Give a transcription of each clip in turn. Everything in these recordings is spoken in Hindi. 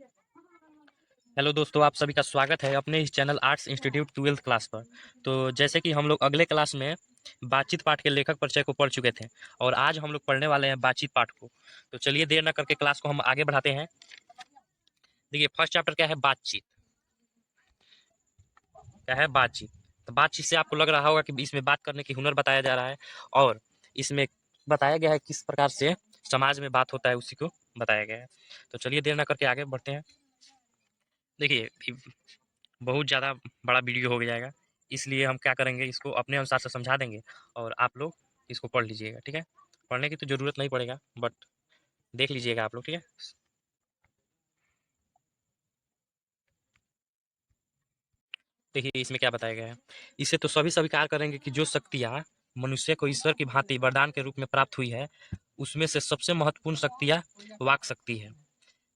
हेलो दोस्तों, आप सभी का स्वागत है अपने इस channel arts institute 12th class पर। तो जैसे कि हम लोग अगले क्लास में बातचीत पाठ के लेखक परिचय को पढ़ चुके थे और आज हम लोग पढ़ने वाले हैं बातचीत पाठ को। तो चलिए देर न करके क्लास को हम आगे बढ़ाते हैं। देखिए, फर्स्ट चैप्टर क्या है? बातचीत। क्या है? बातचीत। तो बातचीत से आपको लग रहा होगा कि इसमें बात करने की हुनर बताया जा रहा है और इसमें बताया गया है किस प्रकार से समाज में बात होता है, उसी को बताया गया है। तो चलिए देर न करके आगे बढ़ते हैं। देखिए, बहुत ज़्यादा बड़ा वीडियो हो जाएगा, इसलिए हम क्या करेंगे, इसको अपने अनुसार से समझा देंगे और आप लोग इसको पढ़ लीजिएगा। ठीक है? पढ़ने की तो ज़रूरत नहीं पड़ेगा, बट देख लीजिएगा आप लोग। ठीक है? देखिए, इसमें क्या बताया गया है। इसे तो सभी स्वीकार करेंगे कि जो शक्तियाँ मनुष्य को ईश्वर की भांति वरदान के रूप में प्राप्त हुई है, उसमें से सबसे महत्वपूर्ण शक्तियाँ वाक शक्ति है।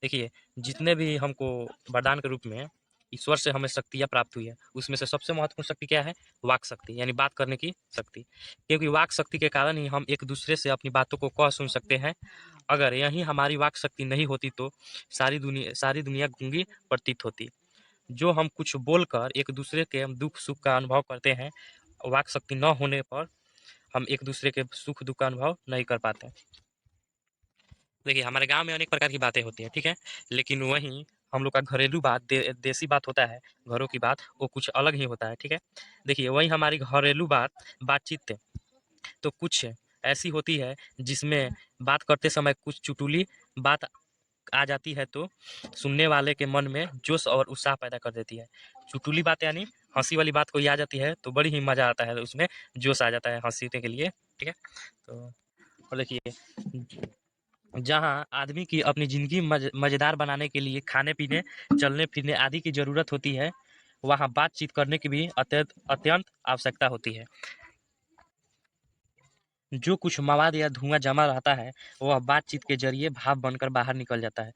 देखिए, जितने भी हमको वरदान के रूप में ईश्वर से हमें शक्तियाँ प्राप्त हुई है, उसमें से सबसे महत्वपूर्ण शक्ति क्या है? वाक शक्ति, यानी बात करने की शक्ति। क्योंकि वाक शक्ति के कारण ही हम एक दूसरे से अपनी बातों को कह सुन सकते हैं। अगर यही हमारी वाक शक्ति नहीं होती तो सारी दुनिया गूंगी प्रतीत होती। जो हम कुछ बोलकर एक दूसरे के दुख सुख का अनुभव करते हैं, वाक शक्ति न होने पर हम एक दूसरे के सुख दुख का अनुभव नहीं कर पाते। देखिए, हमारे गांव में अनेक प्रकार की बातें होती हैं। ठीक है? लेकिन वहीं हम लोग का घरेलू बात, देसी बात होता है, घरों की बात, वो कुछ अलग ही होता है। ठीक है? देखिए, वही हमारी घरेलू बातचीत तो कुछ ऐसी होती है जिसमें बात करते समय कुछ चुटुली बात आ जाती है, तो सुनने वाले के मन में जोश और उत्साह पैदा कर देती है। चुटुली बात यानी हंसी वाली बात कोई आ जाती है तो बड़ी ही मजा आता है, उसमें जोश आ जाता है हंसने के लिए। ठीक है? तो और देखिए, जहाँ आदमी की अपनी ज़िंदगी मज़ेदार बनाने के लिए खाने पीने, चलने फिरने आदि की ज़रूरत होती है, वहाँ बातचीत करने की भी अत्यंत अत्यंत आवश्यकता होती है। जो कुछ मवाद या धुआं जमा रहता है, वह बातचीत के जरिए भाप बनकर बाहर निकल जाता है।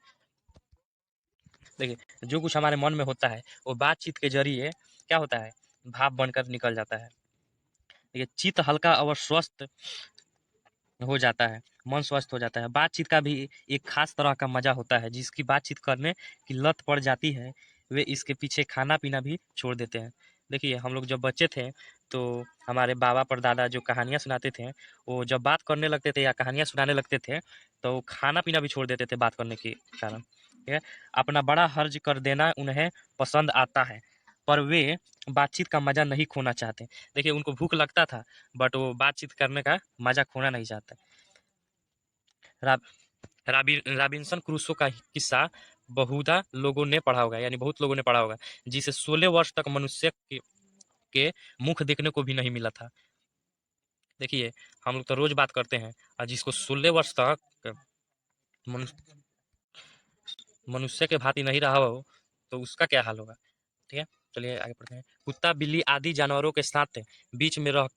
देखिए, जो कुछ हमारे मन में होता है, वो बातचीत के जरिए क्या होता है? भाप बनकर निकल जाता है। देखिए, चित्त हल्का और स्वस्थ हो जाता है, मन स्वस्थ हो जाता है। बातचीत का भी एक खास तरह का मजा होता है। जिसकी बातचीत करने की लत पड़ जाती है, वे इसके पीछे खाना पीना भी छोड़ देते हैं। देखिए, हम लोग जब बच्चे थे तो हमारे बाबा परदादा जो कहानियाँ सुनाते थे, वो जब बात करने लगते थे या कहानियाँ सुनाने लगते थे, तो खाना पीना भी छोड़ देते थे बात करने के कारण। ठीक है? अपना बड़ा हर्ज कर देना उन्हें पसंद आता है, पर वे बातचीत का मजा नहीं खोना चाहते। देखिए, उनको भूख लगता था, बट वो बातचीत करने का मजा खोना नहीं चाहते। राब, रॉबिन्सन क्रूसो का किस्सा बहुधा लोगों ने पढ़ा होगा, यानी बहुत लोगों ने पढ़ा होगा, जिसे 16 वर्ष तक मनुष्य के मुख देखने को भी नहीं मिला था। देखिए, हम लोग तो रोज बात करते हैं, और जिसको 16 वर्ष तक मनुष्य मनुष्य के भांति नहीं रहा हो, तो उसका क्या हाल होगा। ठीक है? चलिए आगे बढ़ते हैं। कुत्ता बिल्ली आदि जानवरों के साथ बीच में रह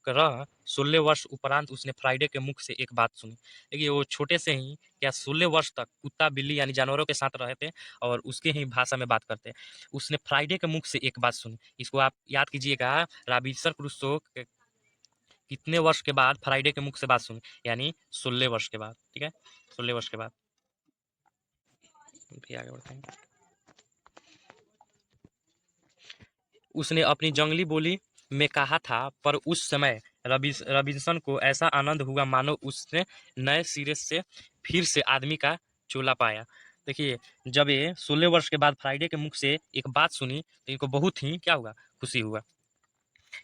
16 वर्ष उपरांत उसने फ्राइडे के मुख से एक बात सुनी। देखिए, वो छोटे से ही क्या 16 वर्ष तक कुत्ता बिल्ली यानी जानवरों के साथ रहते और उसके ही भाषा में बात करते। उसने फ्राइडे के मुख से एक बात सुनी। इसको आप याद कीजिएगा। रॉबिन्सन क्रूसो कितने वर्ष के बाद फ्राइडे के मुख से बात सुनी? यानी 16 वर्ष के बाद। ठीक है? 16 वर्ष के बाद। फिर आगे बढ़ते हैं। उसने अपनी जंगली बोली में कहा था, पर उस समय रॉबिन्सन को ऐसा आनंद हुआ मानो उसने नए सिरे से फिर से आदमी का चोला पाया। देखिए, जब ये 16 वर्ष के बाद फ्राइडे के मुख से एक बात सुनी, तो इनको बहुत ही क्या हुआ? खुशी हुआ।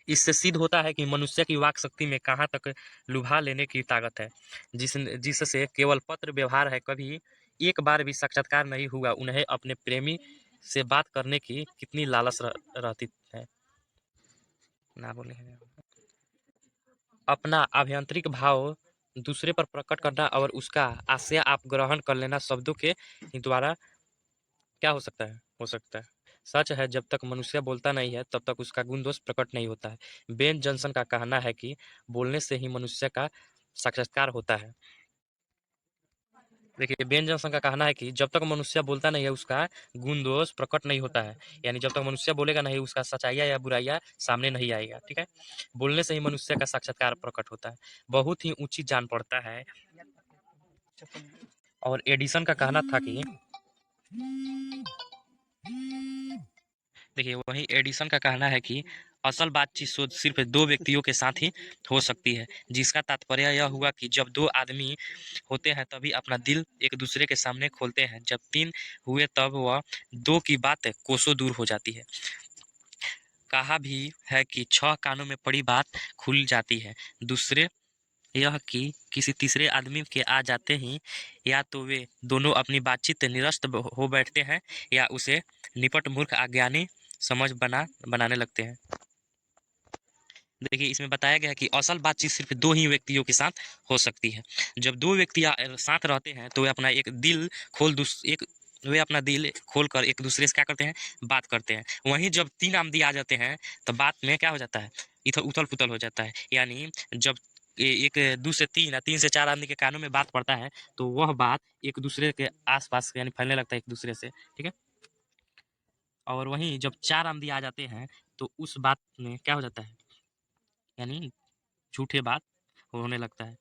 इससे सिद्ध होता है कि मनुष्य की वाक शक्ति में कहाँ तक लुभा लेने की ताकत है, जिससे केवल पत्र व्यवहार है। कभी एक बार भी साक्षात्कार नहीं हुआ, उन्हें अपने प्रेमी से बात करने की कितनी लालच रहती है। ना बोले हैं। अपना आभ्यंतरिक भाव दूसरे पर प्रकट करना और उसका आशय आप ग्रहण कर लेना शब्दों के ही द्वारा क्या हो सकता है? हो सकता है। सच है, जब तक मनुष्य बोलता नहीं है तब तक उसका गुण दोष प्रकट नहीं होता है। बेन जॉनसन का कहना है कि बोलने से ही मनुष्य का साक्षात्कार होता है। देखिए, बेन जॉनसन का कहना है कि जब तक मनुष्य बोलता नहीं है उसका गुण दोष प्रकट नहीं होता है। यानी जब तक मनुष्य बोलेगा नहीं, उसका सच्चाइयाँ या बुराइयाँ सामने नहीं आएगा। ठीक है? बोलने से ही मनुष्य का साक्षात्कार प्रकट होता है। बहुत ही ऊंची जान पड़ता है। और एडिसन का कहना था कि देखिए वहीं एडिसन का कहना है कि असल बातचीत सिर्फ दो व्यक्तियों के साथ ही हो सकती है, जिसका तात्पर्य यह हुआ कि जब दो आदमी होते हैं तभी अपना दिल एक दूसरे के सामने खोलते हैं, जब तीन हुए तब वह दो की बात कोसों दूर हो जाती है। कहा भी है कि 6 कानों में पड़ी बात खुल जाती है। दूसरे यह कि किसी तीसरे आदमी के आ जाते ही या तो वे दोनों अपनी बातचीत निरस्त हो बैठते हैं या उसे निपट मूर्ख अज्ञानी समझ बनाने लगते हैं। देखिए इसमें बताया गया है कि असल बातचीत सिर्फ दो ही व्यक्तियों के साथ हो सकती है। जब दो व्यक्ति साथ रहते हैं तो वे अपना एक दिल खोल दूस एक वे अपना दिल खोल कर एक दूसरे से क्या करते हैं, बात करते हैं। वहीं जब तीन आमदी आ जाते हैं तो बात में क्या हो जाता है, इधर उथल पुथल हो जाता है। यानी जब एक दो से तीन या तीन से चार आदमी के कानों में बात पड़ता है तो वह बात एक दूसरे के आसपास यानी फैलने लगता है एक दूसरे से, ठीक है। और वहीं जब चार आमदी आ जाते हैं तो उस बात में क्या हो जाता है, यानी झूठे बात होने लगता है।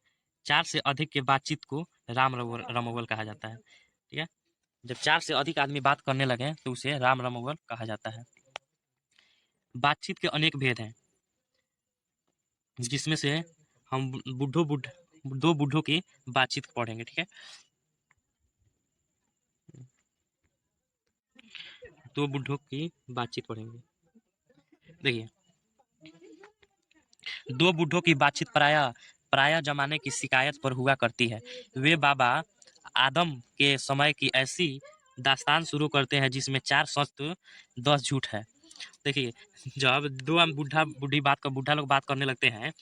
चार से अधिक के बातचीत को राम रमोवल कहा जाता है, ठीक है। जब चार से अधिक आदमी बात करने लगे तो उसे राम रमोवल कहा जाता है। बातचीत के अनेक भेद हैं, जिसमें से हम दो बूढ़ों की बातचीत पढ़ेंगे, ठीक है। दो बूढ़ों की बातचीत पढ़ेंगे। देखिए दो बूढ़ों की बातचीत प्राय प्राय जमाने की शिकायत पर हुआ करती है। वे बाबा आदम के समय की ऐसी दास्तान शुरू करते हैं जिसमें 4 सच तो 10 झूठ है। देखिए जब दो हम बूढ़ा लोग बात करने लगते हैं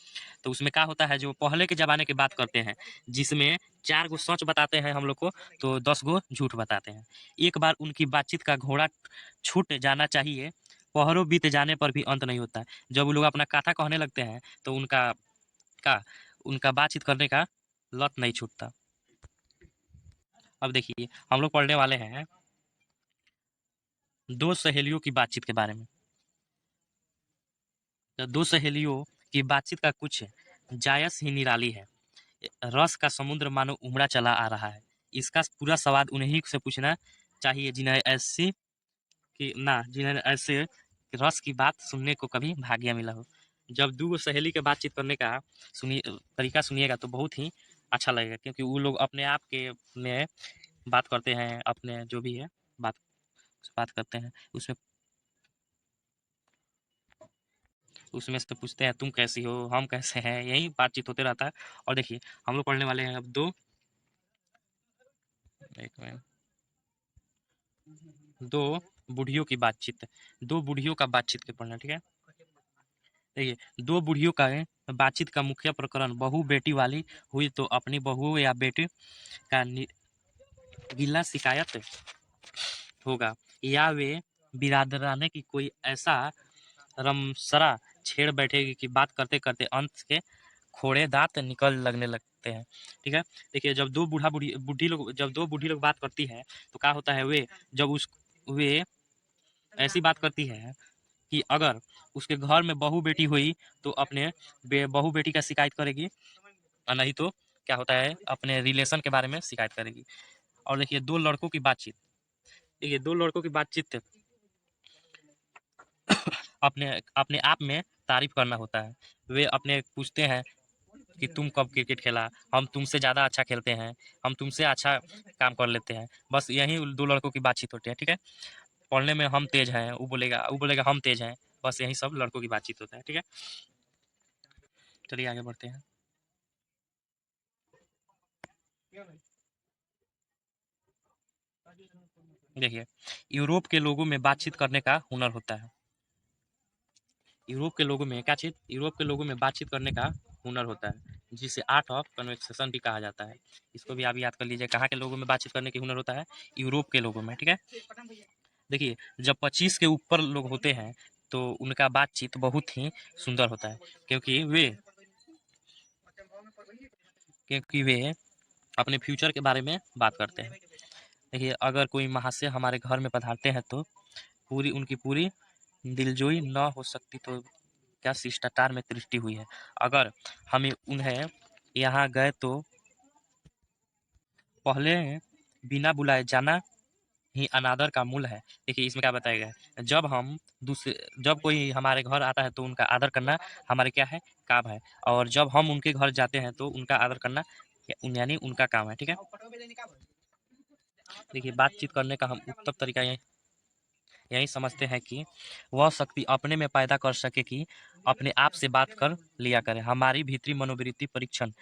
तो उसमें क्या होता है, जो पहले के ज़माने की बात करते हैं जिसमें 4 गो सच बताते हैं हम लोग को तो 10 गो झूठ बताते हैं। एक बार उनकी बातचीत का घोड़ा छूट जाना चाहिए, पहरों बीत जाने पर भी अंत नहीं होता है। जब वो लोग अपना कथा कहने लगते हैं तो का उनका बातचीत करने का लत नहीं छूटता। अब देखिए हम लोग पढ़ने वाले हैं दो सहेलियों की बातचीत के बारे में। तो दो सहेलियों की बातचीत का कुछ जायस ही निराली है। रस का समुद्र मानो उमड़ा चला आ रहा है। इसका पूरा स्वाद उन्हीं से पूछना चाहिए जिन्हें ऐसे रस की बात सुनने को कभी भाग्य मिला हो। जब दो सहेली के बातचीत करने का तरीका सुनिएगा तो बहुत ही अच्छा लगेगा, क्योंकि वो लोग अपने आप के में बात करते हैं, अपने जो भी है बात बात करते हैं उसमें उसमें से पूछते हैं तुम कैसी हो, हम कैसे हैं, यही बातचीत होते रहता है। और देखिए हम लोग पढ़ने वाले हैं अब एक मिनट दो बूढ़ियों की बातचीत। दो बूढ़ियों का बातचीत के पढ़ना, ठीक है। देखिए दो बूढ़ियों का बातचीत का मुख्य प्रकरण बहू बेटी वाली हुई तो अपनी बहू या बेटे का गिला शिकायत होगा, या वे बिरादराने की कोई ऐसा रमसरा छेड़ बैठेगी कि बात करते करते अंत के खोड़े दांत निकल लगने लगते हैं, ठीक है। देखिए जब दो बूढ़ी लोग बात करती है तो क्या होता है, वे ऐसी बात करती है कि अगर उसके घर में बहू बेटी हुई तो अपने बहू बेटी का शिकायत करेगी, और नहीं तो क्या होता है अपने रिलेशन के बारे में शिकायत करेगी। और देखिए दो लड़कों की बातचीत। देखिए दो लड़कों की बातचीत अपने अपने आप में तारीफ करना होता है। वे अपने पूछते हैं कि तुम कब क्रिकेट खेला, हम तुमसे ज़्यादा अच्छा खेलते हैं, हम तुमसे अच्छा काम कर लेते हैं। बस यही दो लड़कों की बातचीत होती है, ठीक है। पढ़ने में हम तेज हैं, वो बोलेगा हम तेज हैं। बस यही सब लड़कों की बातचीत होता है, ठीक है। चलिए आगे बढ़ते हैं। देखिए यूरोप के लोगों में बातचीत करने का हुनर होता है। यूरोप के लोगों में बातचीत करने का हुनर होता है, जिसे आर्ट ऑफ कन्वर्सेशन भी कहा जाता है। इसको भी आप याद कर लीजिए, कहाँ के लोगों में बातचीत करने की हुनर होता है, यूरोप के लोगों में, ठीक है। देखिए जब 25 के ऊपर लोग होते हैं तो उनका बातचीत बहुत ही सुंदर होता है, क्योंकि वे अपने फ्यूचर के बारे में बात करते हैं। देखिए अगर कोई महाशय हमारे घर में पधारते हैं तो उनकी पूरी दिलजोई न हो सकती तो क्या शिष्टाचार में त्रुटि हुई है। अगर हमें उन्हें यहाँ गए तो पहले बिना बुलाए जाना ही अनादर का मूल है। देखिए इसमें क्या बताया गया है, जब कोई हमारे घर आता है तो उनका आदर करना हमारे क्या है, काम है। और जब हम उनके घर जाते हैं तो उनका आदर करना यानी उनका काम है। ठीक है, देखिए बातचीत करने का हम उत्तम तरीका यही समझते हैं कि वह शक्ति अपने में पैदा कर सके कि अपने आप से बात कर लिया करे। हमारी भीतरी मनोवृत्ति परीक्षण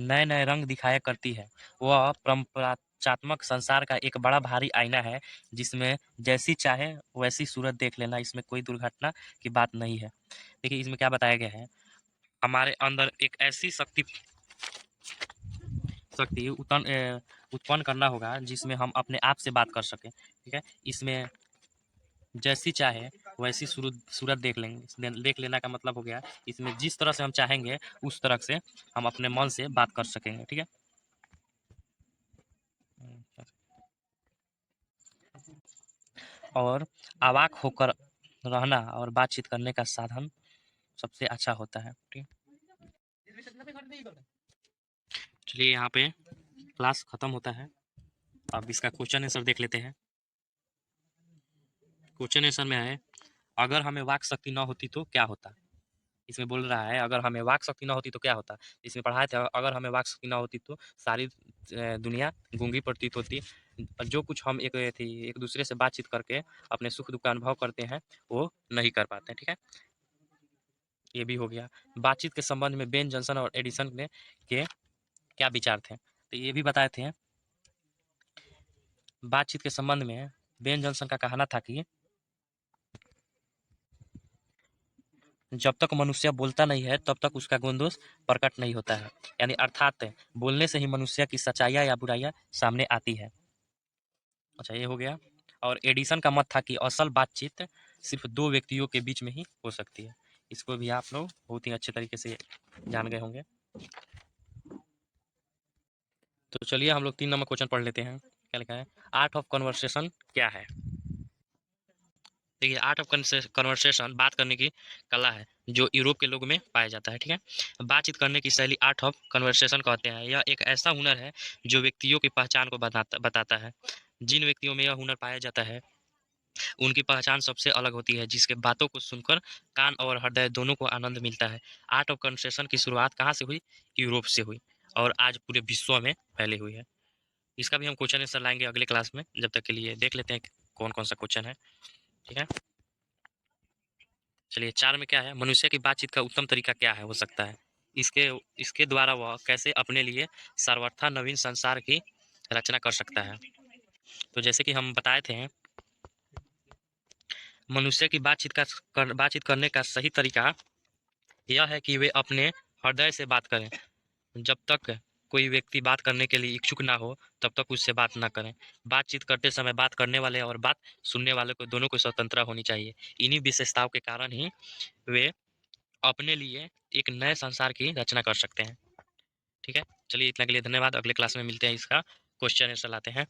नए नए रंग दिखाया करती है। वह परंपरात्मक संसार का एक बड़ा भारी आईना है जिसमें जैसी चाहे वैसी सूरत देख लेना, इसमें कोई दुर्घटना की बात नहीं है। देखिए इसमें क्या बताया गया है, हमारे अंदर एक ऐसी शक्ति शक्ति उत्पन्न करना होगा जिसमें हम अपने आप से बात कर सकें। ठीक है, इसमें जैसी चाहे वैसी सूरत देख लेना का मतलब हो गया, इसमें जिस तरह से हम चाहेंगे उस तरह से हम अपने मन से बात कर सकेंगे। ठीक है, और अवाक होकर रहना और बातचीत करने का साधन सबसे अच्छा होता है। ठीक, चलिए यहाँ पे क्लास खत्म होता है। अब इसका क्वेश्चन आंसर देख लेते हैं। क्वेश्चन आंसर में है, अगर हमें वाक शक्ति न होती तो क्या होता। इसमें बोल रहा है अगर हमें वाक शक्ति न होती तो क्या होता। इसमें पढ़ाए थे अगर हमें वाक शक्ति न होती तो सारी दुनिया गूंगी प्रतीत होती। जो कुछ हम एक दूसरे से बातचीत करके अपने सुख दुख का अनुभव करते हैं वो नहीं कर पाते। ठीक है, ये भी हो गया। बातचीत के संबंध में बेन जॉनसन और एडिसन ने के क्या विचार थे, तो ये भी बताए थे। बातचीत के संबंध में बेन जॉनसन का कहना था कि जब तक मनुष्य बोलता नहीं है तब तक उसका गुण दोष प्रकट नहीं होता है। यानी अर्थात बोलने से ही मनुष्य की सच्चाइयाँ या बुराइयाँ सामने आती है। अच्छा, ये हो गया। और एडिसन का मत था कि असल बातचीत सिर्फ दो व्यक्तियों के बीच में ही हो सकती है। इसको भी आप लोग बहुत ही अच्छे तरीके से जान गए होंगे। तो चलिए हम लोग 3 नंबर क्वेश्चन पढ़ लेते हैं। क्या लिखा है, आर्ट ऑफ कन्वर्सेशन क्या है। देखिए आर्ट ऑफ कन्वर्सेशन बात करने की कला है जो यूरोप के लोगों में पाया जाता है। ठीक है, बातचीत करने की शैली आर्ट ऑफ कन्वर्सेशन कहते हैं। यह एक ऐसा हुनर है जो व्यक्तियों की पहचान को बताता है। जिन व्यक्तियों में यह हुनर पाया जाता है उनकी पहचान सबसे अलग होती है, जिसके बातों को सुनकर कान और हृदय दोनों को आनंद मिलता है। आर्ट ऑफ कन्वर्सेशन की शुरुआत कहाँ से हुई, यूरोप से हुई और आज पूरे विश्व में फैली हुई है। इसका भी हम क्वेश्चन आंसर लाएंगे अगले क्लास में। जब तक के लिए देख लेते हैं कौन कौन सा क्वेश्चन है। ठीक है, चलिए 4 में क्या है, मनुष्य की बातचीत का उत्तम तरीका क्या है हो सकता है। इसके इसके द्वारा वह कैसे अपने लिए सर्वथा नवीन संसार की रचना कर सकता है। तो जैसे कि हम बताए थे, मनुष्य की बातचीत करने का सही तरीका यह है कि वे अपने हृदय से बात करें। जब तक कोई व्यक्ति बात करने के लिए इच्छुक ना हो तब तक उससे बात ना करें। बातचीत करते समय बात करने वाले और बात सुनने वाले को दोनों को स्वतंत्रता होनी चाहिए। इन्हीं विशेषताओं के कारण ही वे अपने लिए एक नए संसार की रचना कर सकते हैं। ठीक है, चलिए इतना के लिए धन्यवाद। अगले क्लास में मिलते हैं, इसका क्वेश्चन आंसर लाते हैं।